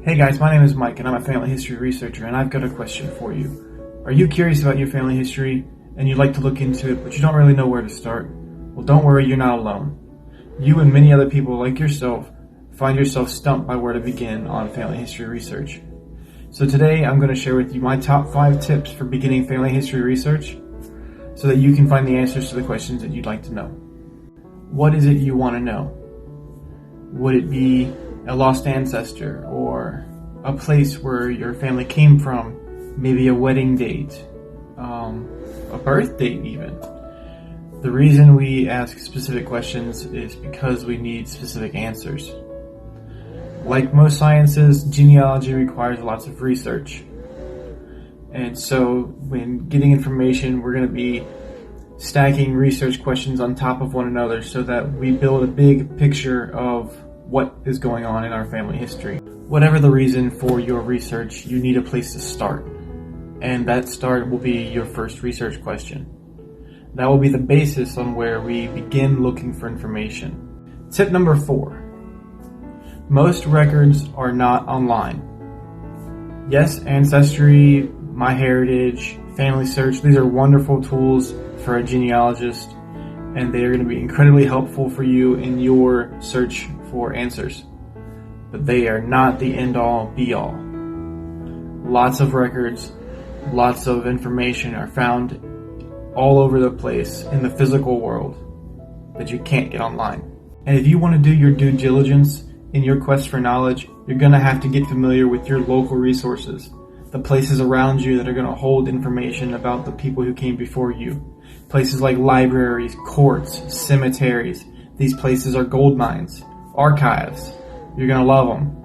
Hey guys, my name is Mike and I'm a family history researcher, and I've got a question for you. Are you curious about your family history and you'd like to look into it but you don't really know where to start? Well, don't worry, you're not alone. You and many other people like yourself find yourself stumped by where to begin on family history research. So today I'm going to share with you my top 5 tips for beginning family history research so that you can find the answers to the questions that you'd like to know. What is it you want to know? Would it be a lost ancestor, or a place where your family came from, maybe a wedding date, a birth date even? The reason we ask specific questions is because we need specific answers. Like most sciences, genealogy requires lots of research. And so when getting information, we're going to be stacking research questions on top of one another so that we build a big picture of what is going on in our family history. Whatever the reason for your research, you need a place to start. And that start will be your first research question. That will be the basis on where we begin looking for information. Tip number 4. Most records are not online. Yes, Ancestry, MyHeritage, FamilySearch, these are wonderful tools for a genealogist, and they are going to be incredibly helpful for you in your search for answers. But they are not the end-all, be-all. Lots of records, lots of information are found all over the place in the physical world that you can't get online. And if you want to do your due diligence in your quest for knowledge, you're going to have to get familiar with your local resources, the places around you that are going to hold information about the people who came before you. Places like libraries, courts, cemeteries. These places are gold mines. Archives. You're going to love them.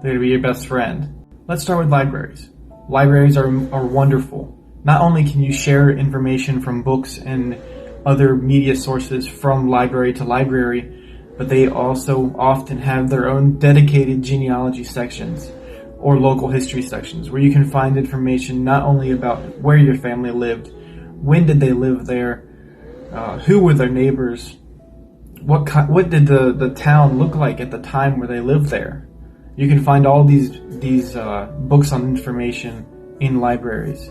They're going to be your best friend. Let's start with libraries. Libraries are wonderful. Not only can you share information from books and other media sources from library to library, but they also often have their own dedicated genealogy sections or local history sections where you can find information not only about where your family lived, when did they live there, who were their neighbors, what did the town look like at the time where they lived there. You can find all these books on information in libraries,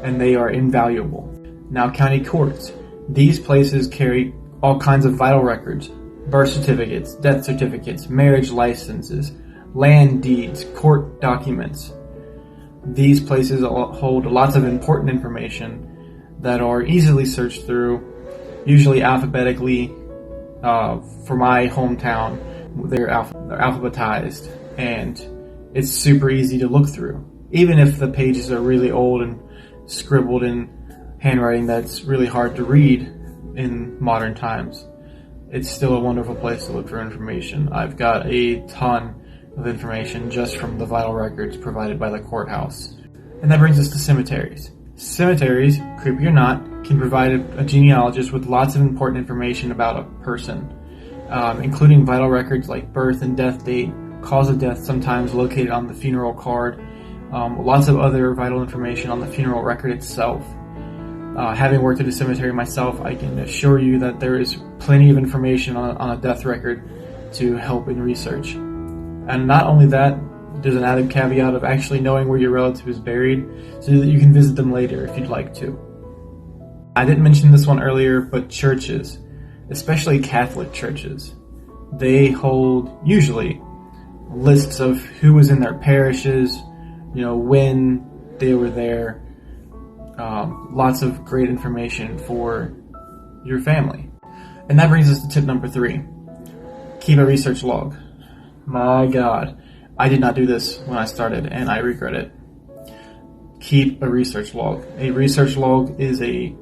and they are invaluable. Now, county courts. These places carry all kinds of vital records: birth certificates, death certificates, marriage licenses, land deeds, court documents. These places hold lots of important information that are easily searched through, usually alphabetically. For my hometown, they're alphabetized, and it's super easy to look through. Even if the pages are really old and scribbled in handwriting that's really hard to read in modern times, it's still a wonderful place to look for information. I've got a ton of information just from the vital records provided by the courthouse. And that brings us to cemeteries. Cemeteries, creepy or not, can provide a genealogist with lots of important information about a person, including vital records like birth and death date, cause of death sometimes located on the funeral card, lots of other vital information on the funeral record itself. Having worked at a cemetery myself, I can assure you that there is plenty of information on a death record to help in research. And not only that, there's an added caveat of actually knowing where your relative is buried so that you can visit them later if you'd like to. I didn't mention this one earlier, but churches, especially Catholic churches, they hold usually lists of who was in their parishes, when they were there, lots of great information for your family. And that brings us to tip number 3. Keep a research log. My God, I did not do this when I started, and I regret it. Keep a research log. A research log is a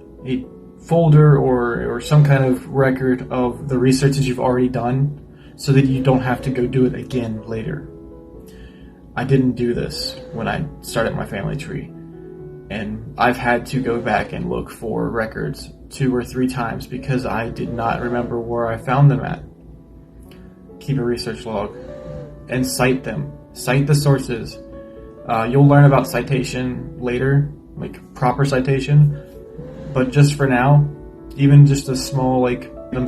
folder or some kind of record of the research that you've already done so that you don't have to go do it again later. I didn't do this when I started my family tree, and I've had to go back and look for records 2 or 3 times because I did not remember where I found them at. Keep a research log and cite them. Cite the sources. You'll learn about citation later, like proper citation, but just for now, even just a small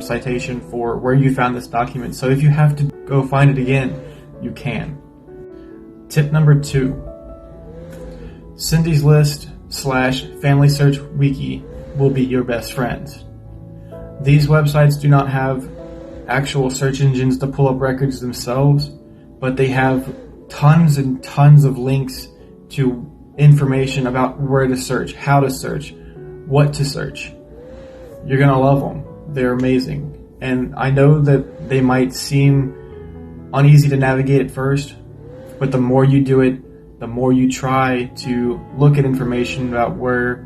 citation for where you found this document. So if you have to go find it again, you can. Tip number 2. Cindy's List / FamilySearch Wiki will be your best friends. These websites do not have actual search engines to pull up records themselves, but they have tons and tons of links to information about where to search, how to search, what to search. You're going to love them. They're amazing. And I know that they might seem uneasy to navigate at first, but the more you do it, the more you try to look at information about where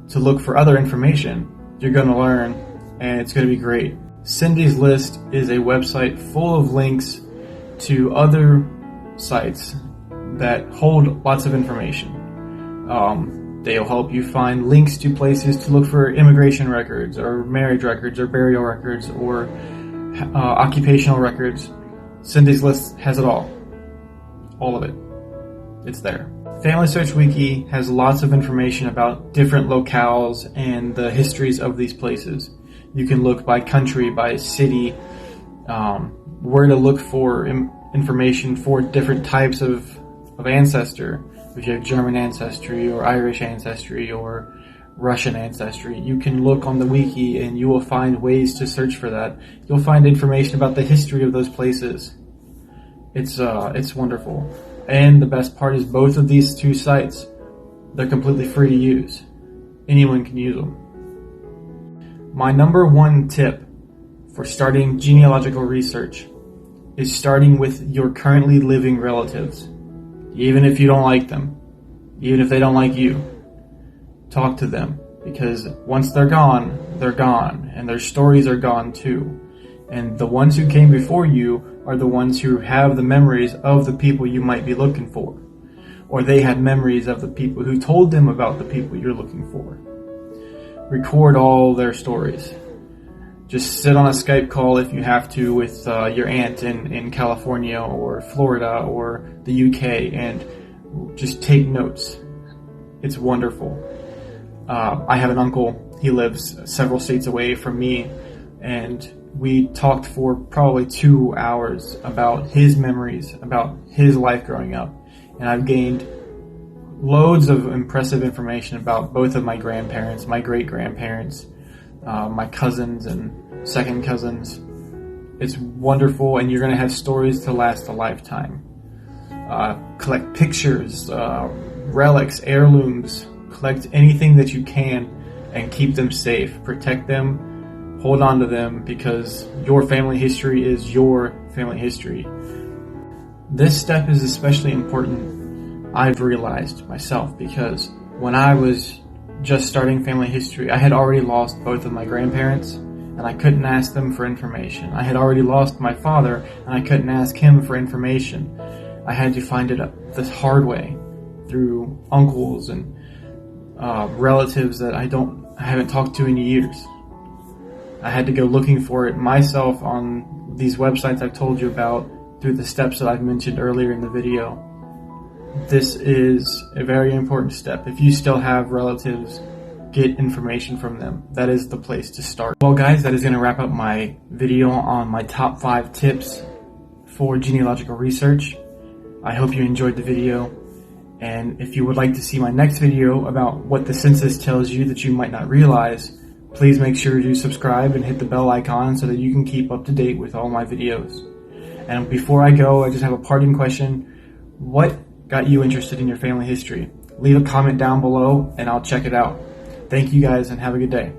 to look for other information, you're going to learn, and it's going to be great. Cindy's List is a website full of links to other sites that hold lots of information. They'll help you find links to places to look for immigration records or marriage records or burial records or occupational records. Cindy's List has it all. All of it. It's there. FamilySearch Wiki has lots of information about different locales and the histories of these places. You can look by country, by city, where to look for information for different types of ancestor. If you have German ancestry or Irish ancestry or Russian ancestry, you can look on the wiki and you will find ways to search for that. You'll find information about the history of those places. It's wonderful. And the best part is both of these two sites, they're completely free to use. Anyone can use them. My number 1 tip for starting genealogical research is starting with your currently living relatives. Even if you don't like them, even if they don't like you, talk to them, because once they're gone, and their stories are gone too. And the ones who came before you are the ones who have the memories of the people you might be looking for, or they had memories of the people who told them about the people you're looking for. Record all their stories. Just sit on a Skype call if you have to with your aunt in California or Florida or the UK and just take notes. It's wonderful. I have an uncle. He lives several states away from me, and we talked for probably 2 hours about his memories, about his life growing up. And I've gained loads of impressive information about both of my grandparents, my great-grandparents, my cousins and second cousins. It's wonderful, and you're going to have stories to last a lifetime. Collect pictures, relics, heirlooms. Collect anything that you can and keep them safe. Protect them, hold on to them, because your family history is your family history. This step is especially important, I've realized myself, because when I was just starting family history, I had already lost both of my grandparents, and I couldn't ask them for information. I had already lost my father, and I couldn't ask him for information. I had to find it the hard way through uncles and relatives that I haven't talked to in years. I had to go looking for it myself on these websites I've told you about through the steps that I've mentioned earlier in the video. This is a very important step. If you still have relatives, get information from them. That is the place to start. Well guys, that is going to wrap up my video on my top 5 tips for genealogical research. I hope you enjoyed the video, and if you would like to see my next video about what the census tells you that you might not realize, please make sure to subscribe and hit the bell icon so that you can keep up to date with all my videos. And before I go, I just have a parting question. What got you interested in your family history? Leave a comment down below and I'll check it out. Thank you guys and have a good day.